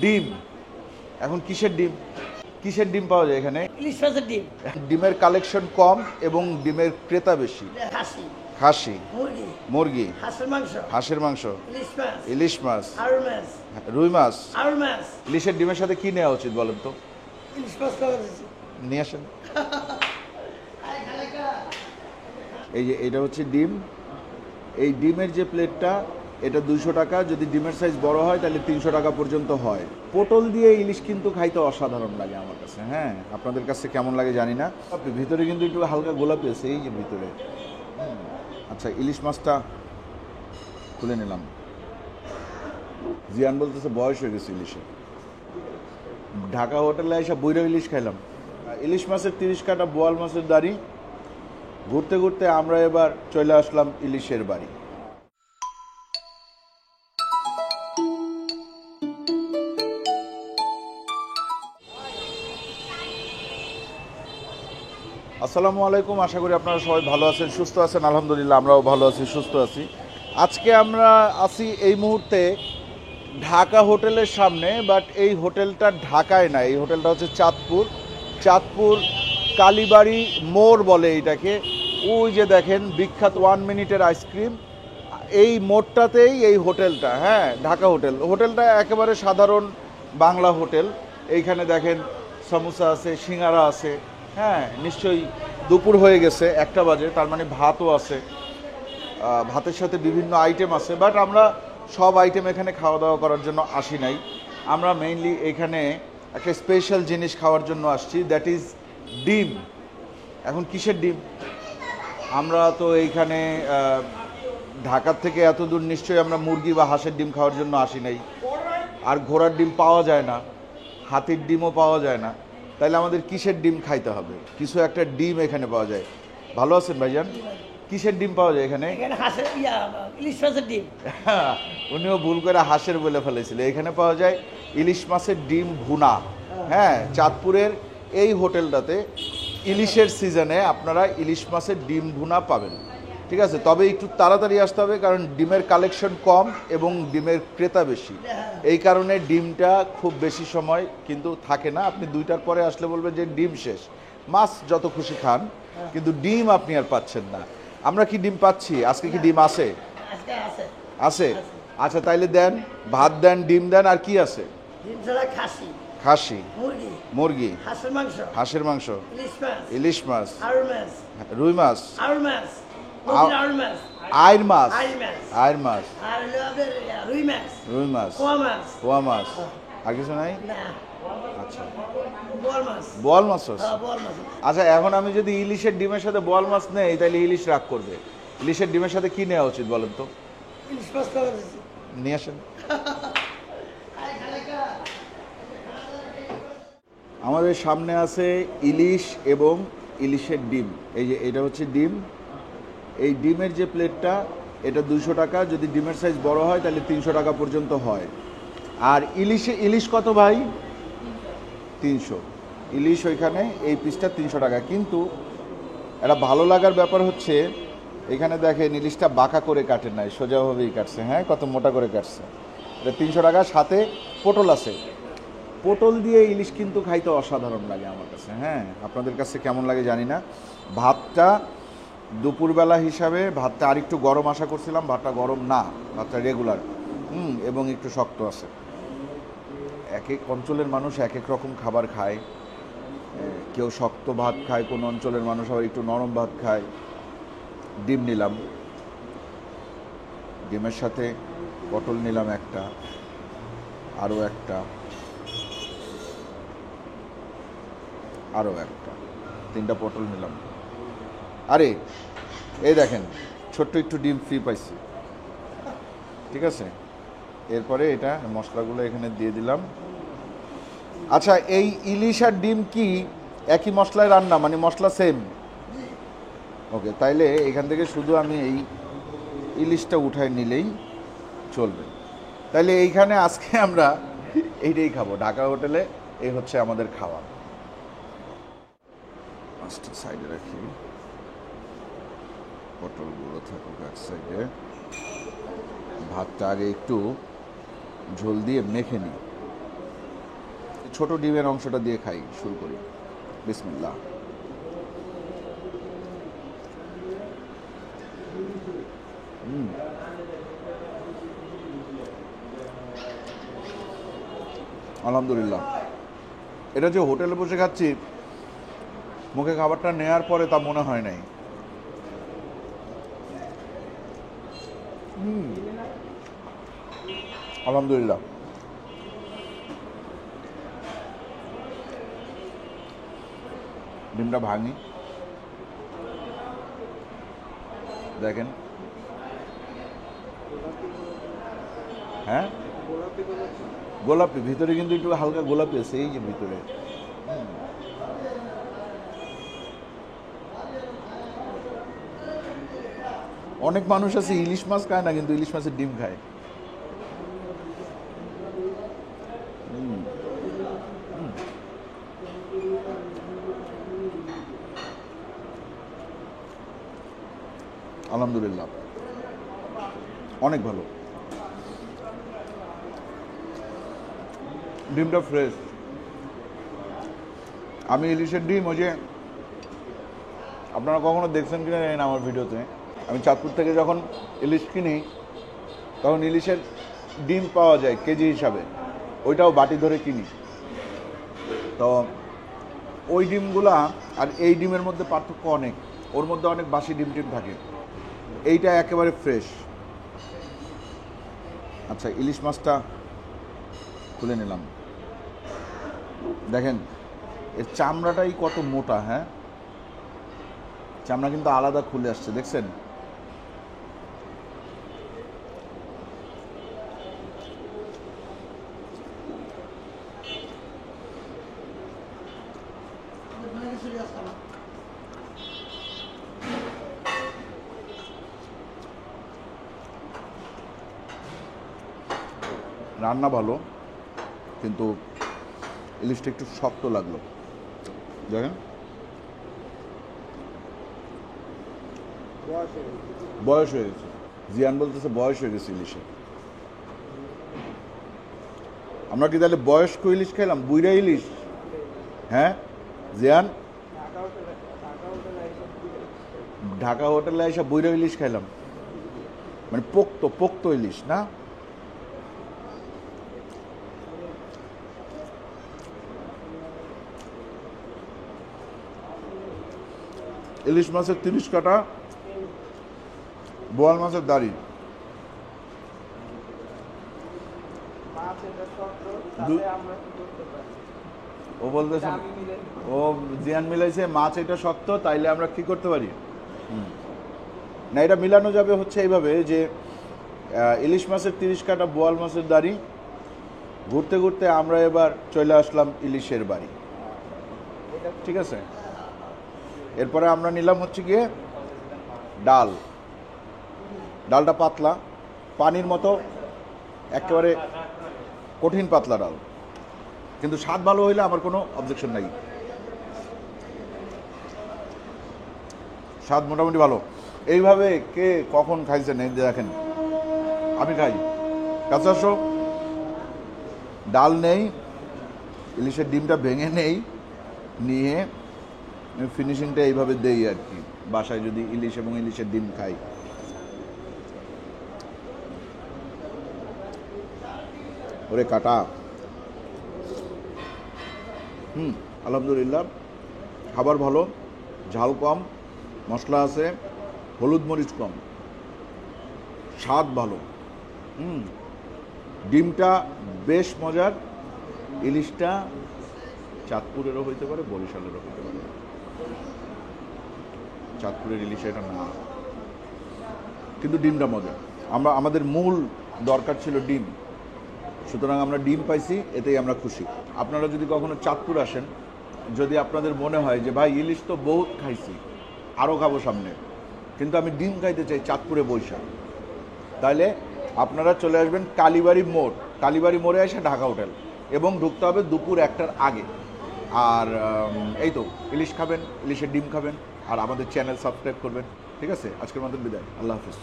ডিম। এখন কিসের ডিম? কিসের ডিম পাওয়া যায় এখানে? ইলিশ মাছের ডিম, ডিমের কালেকশন কম এবং ডিমের ক্রেতা বেশি। খাসি, খাসি, মুরগি, মুরগি, হাঁসের মাংস, হাঁসের মাংস, ইলিশ মাছ, ইলিশ মাছ, আউল মাছ, রুই মাছ। আউল মাছ, ইলিশের ডিমের সাথে কি নেওয়া উচিত বলেন তো? ইলিশ মাছ খাওয়া যাচ্ছে। নিয়ে আসেন। এই যে এটা হচ্ছে ডিম। এই ডিমের যে প্লেটটা, এটা 200 টাকা। যদি ডিমের সাইজ বড় হয় তাহলে 300 টাকা পর্যন্ত হয়। পটল দিয়ে ইলিশ কিন্তু খাইতে অসাধারণ লাগে আমার কাছে। হ্যাঁ, আপনাদের কাছে কেমন লাগে জানি না। ভিতরে কিন্তু একটু হালকা গোলাপি আছে, এই যে ভিতরে। আচ্ছা, ইলিশ মাছটা খুলে নিলাম। জিয়ান বলতেছে বয়স হয়ে গেছে ইলিশে। ঢাকা হোটেলে এসে বইরা ইলিশ খাইলাম। ইলিশ মাছের 30 কাটা, বোয়াল মাছের দাড়ি। ঘুরতে ঘুরতে আমরা এবার চলে আসলাম ইলিশের বাড়ি। আসসালামু আলাইকুম, আশা করি আপনারা সবাই ভালো আছেন, সুস্থ আছেন। আলহামদুলিল্লাহ আমরাও ভালো আছি, সুস্থ আছি। আজকে আমরা আছি এই মুহূর্তে ঢাকা হোটেলের সামনে, বাট এই হোটেলটা ঢাকায় না, এই হোটেলটা হচ্ছে চাঁদপুর কালীবাড়ি মোড় বলে এইটাকে। ওই যে দেখেন বিখ্যাত 1 মিনিটের আইসক্রিম, এই মোড়টাতেই এই হোটেলটা। হ্যাঁ, ঢাকা হোটেলটা একেবারে সাধারণ বাংলা হোটেল। এইখানে দেখেন সমোসা আছে, সিঙ্গারা আছে। হ্যাঁ, নিশ্চয়ই দুপুর হয়ে গেছে, 1টা বাজে, তার মানে ভাতও আছে। ভাতের সাথে বিভিন্ন আইটেম আছে, বাট আমরা সব আইটেম এখানে খাওয়া দাওয়া করার জন্য আসি নাই। আমরা মেইনলি এখানে একটা স্পেশাল জিনিস খাওয়ার জন্য আসছি, দ্যাট ইজ ডিম। এখন কিসের ডিম? আমরা তো এইখানে ঢাকার থেকে এত দূর নিশ্চয়ই আমরা মুরগি বা হাঁসের ডিম খাওয়ার জন্য আসি নাই। আর ঘোড়ার ডিম পাওয়া যায় না, হাতির ডিমও পাওয়া যায় না। তাইলে আমাদের কিসের ডিম খাইতে হবে? কিছু একটা ডিম এখানে পাওয়া যায়। ভালো আছেন ভাইজান? কিসের ডিম পাওয়া যায় এখানে? এখানে হাঁসের ইলিশ মাছের ডিম। উনিও ভুল করে হাঁসের বলে ফেলেছিল। এখানে পাওয়া যায় ইলিশ মাছের ডিম ভুনা। হ্যাঁ, চাঁদপুরের এই হোটেলটাতে ইলিশের সিজনে আপনারা ইলিশ মাছের ডিম ভুনা পাবেন। ঠিক আছে, তবে একটু তাড়াতাড়ি আসতে হবে, কারণ ডিমের কালেকশন কম এবং ডিমের ক্রেতা বেশি। এই কারণে ডিমটা খুব বেশি সময় কিন্তু থাকে না। আপনি 2টার পরে আসলে বলবেন যে ডিম শেষ। মাছ যত খুশি খান, কিন্তু ডিম আপনি আর পাচ্ছেন না। আমরা কি ডিম পাচ্ছি? আজকে কি ডিম আছে? আছে। আচ্ছা, তাইলে দেন, ভাত দেন, ডিম দেন, আর কি আছে? ডিম ছাড়া খাসি, খাসি, মুরগি, মুরগি, হাঁসের মাংস, হাঁসের মাংস, ইলিশ মাছ, ইলিশ মাছ, আউল মাছ, রুই মাছ, আউল মাছ, মুরগির আউল মাছ, আইর মাছ, আইর মাছ, আইর মাছ, আর হলো আপনার রুই মাছ, রুই মাছ, পোয়া মাছ, পোয়া মাছ। আর কিছু নাই? না, আচ্ছা, বোয়াল মাছ, বোয়াল মাছ আছে। বোয়াল মাছ। আচ্ছা, এখন আমি যদি ইলিশের ডিমের সাথে বোয়াল মাছ নেই, তাহলে ইলিশ রাগ করবে। ইলিশের ডিমের সাথে কি নেওয়া উচিত বলেন তো? ইলিশ মাছ খাওয়া যাচ্ছে। নিয়ে আসেন। আমাদের সামনে আছে ইলিশ এবং ইলিশের ডিম। এই যে এটা হচ্ছে ডিম। এই ডিমের যে প্লেটটা, এটা 200 টাকা। যদি ডিমের সাইজ বড় হয় তাহলে 300 টাকা পর্যন্ত হয়। আর ইলিশ কত ভাই? 300। ইলিশ ওইখানে এই পিসটা 300 টাকা। কিন্তু এটা ভালো লাগার ব্যাপার হচ্ছে, এখানে দেখেন ইলিশটা বাঁকা করে কাটে নাই, সোজাভাবেই কাটছে। হ্যাঁ, কত মোটা করে কাটছে। এটা 300 টাকা। সাথে পটল আছে। পটল দিয়ে ইলিশ কিন্তু খাইতে অসাধারণ লাগে আমার কাছে। হ্যাঁ, আপনাদের কাছে কেমন লাগে জানি না। ভাতটা দুপুরবেলা হিসাবে ভাতটা আরেকটু গরম আশা করছিলাম, ভাতটা গরম না, ভাতটা রেগুলার। এবং একটু শক্ত আছে। এক এক অঞ্চলের মানুষ এক এক রকম খাবার খায়। কেউ শক্ত ভাত খায়, কোনো অঞ্চলের মানুষ আবার একটু নরম ভাত খায়। ডিম নিলাম, ডিমের সাথে পটল নিলাম একটা, আরও একটা, আরও একটা, 3টা পটল নিলাম। আরে এই দেখেন, ছোট্ট একটু ডিম ফ্রি পাইছি। ঠিক আছে, এরপরে এটা মশলাগুলো এখানে দিয়ে দিলাম। আচ্ছা, এই ইলিশ আর ডিম কি একই মশলায় রান্না, মানে মশলা সেম? ওকে, তাইলে এখান থেকে শুধু আমি এই ইলিশটা উঠায় নিলেই চলবে। তাইলে এইখানে আজকে আমরা এইটাই খাবো ঢাকা হোটেলে। এই হচ্ছে আমাদের খাওয়া। মাছটা সাইডে রাখি, পটলগুলো থাকুক এক সাইডে। ভাতটা আগে একটু ঝোল দিয়ে মেখে নিই। ছোট ডিমের অংশটা দিয়ে খাই, শুরু করি। বিসমিল্লাহ। আলহামদুলিল্লাহ। এটা যে হোটেলে বসে খাচ্ছি, মুখে খাবারটা নেয়ার পরে তা মনে হয় নাই। আলহামদুলিল্লাহ। ডিমটা ভাঙি, দেখেন। হ্যাঁ, গোলাপি ভিতরে, কিন্তু একটু হালকা গোলাপি আছে এই যে ভিতরে। অনেক মানুষ আছে ইলিশ মাছ খায় না, কিন্তু ইলিশ মাছের ডিম খায়। আলহামদুলিল্লাহ, অনেক ভালো। ডিমটা ফ্রেশ। আমি ইলিশের ডিম, ওই যে আপনারা কখনো দেখছেন কিনা জানি না আমার ভিডিওতে, আমি চাঁদপুর থেকে যখন ইলিশ কিনি তখন ইলিশের ডিম পাওয়া যায় কেজি হিসাবে, ওইটাও বাটি ধরে কিনি। তো ওই ডিমগুলা আর এই ডিমের মধ্যে পার্থক্য অনেক, ওর মধ্যে অনেক বাসি ডিম টিম থাকে, এইটা একেবারে ফ্রেশ। আচ্ছা, ইলিশ মাছটা খুলে নিলাম, দেখেন এর চামড়াটাই কত মোটা। হ্যাঁ, চামড়া কিন্তু আলাদা খুলে আসছে, দেখছেন? রান্না ভালো, কিন্তু ইলিশটা একটু শক্ত লাগলো। দেখেন, বয়স হয়ে গেছে। জিয়ান বলতেছে বয়স হয়ে গেছে ইলিশে। আমরা কি তাহলে বয়স্ক ইলিশ খেলাম, বুইড়া ইলিশ? হ্যাঁ জিয়ান, ঢাকা হোটেলে এসে বুইড়া ইলিশ খাইলাম, মানে পোক্ত পোক্ত ইলিশ না। ইলিশ মাছের 30 কাটা, বোয়াল মাছের দাড়ি। ও বলতেছে, ও জিয়ান মিলাইছে মাছ এটা শক্ত, তাইলে আমরা কি করতে পারি? না, এটা মিলানো যাবে হচ্ছে এইভাবে যে ইলিশ মাছের 30 কাটা, বোয়াল মাছের দাড়ি। ঘুরতে ঘুরতে আমরা এবার চলে আসলাম ইলিশের বাড়ি, ঠিক আছে? এরপরে আমরা নিলাম হচ্ছে গিয়ে ডাল। ডালটা পাতলা, পানির মতো, একেবারে কঠিন পাতলা ডাল, কিন্তু স্বাদ ভালো হইলে আমার কোনো অবজেকশন নাই। স্বাদ মোটামুটি ভালো। এইভাবে কে কখন খাইছেন এই দেখেন, আমি খাই। কাছে আসো, ডাল নেই, ইলিশের ডিমটা ভেঙে নেই, নিয়ে ফিনিশিংটা এইভাবে দেই আর কি, বাসায় যদি ইলিশ এবং ইলিশের ডিম খাই। ওরে কাটা। আলহামদুলিল্লাহ, খাবার ভালো, ঝাল কম, মশলা আছে, হলুদ মরিচ কম, স্বাদ ভালো। ডিমটা বেশ মজার। ইলিশটা চাঁদপুরেরও হইতে পারে, বরিশালেরও হইতে পারে, চাঁদপুরের ইলিশ এটা না, কিন্তু ডিমটা মজা। আমাদের মূল দরকার ছিল ডিম, সুতরাং আমরা ডিম পাইছি, এতেই আমরা খুশি। আপনারা যদি কখনো চাঁদপুর আসেন, যদি আপনাদের মনে হয় যে ভাই ইলিশ তো বহুত খাইছি, আরও খাবো সামনে, কিন্তু আমি ডিম খাইতে চাই চাঁদপুরে বৈশাখ, তাহলে আপনারা চলে আসবেন কালীবাড়ি মোড়। কালীবাড়ি মোড়ে এসে ঢাকা হোটেল, এবং ঢুকতে হবে দুপুর 1টার আগে। আর এই তো, ইলিশ খাবেন, ইলিশের ডিম খাবেন, আর আমাদের চ্যানেল সাবস্ক্রাইব করবেন। ঠিক আছে, আজকের মতন বিদায়, আল্লাহ হাফিজ।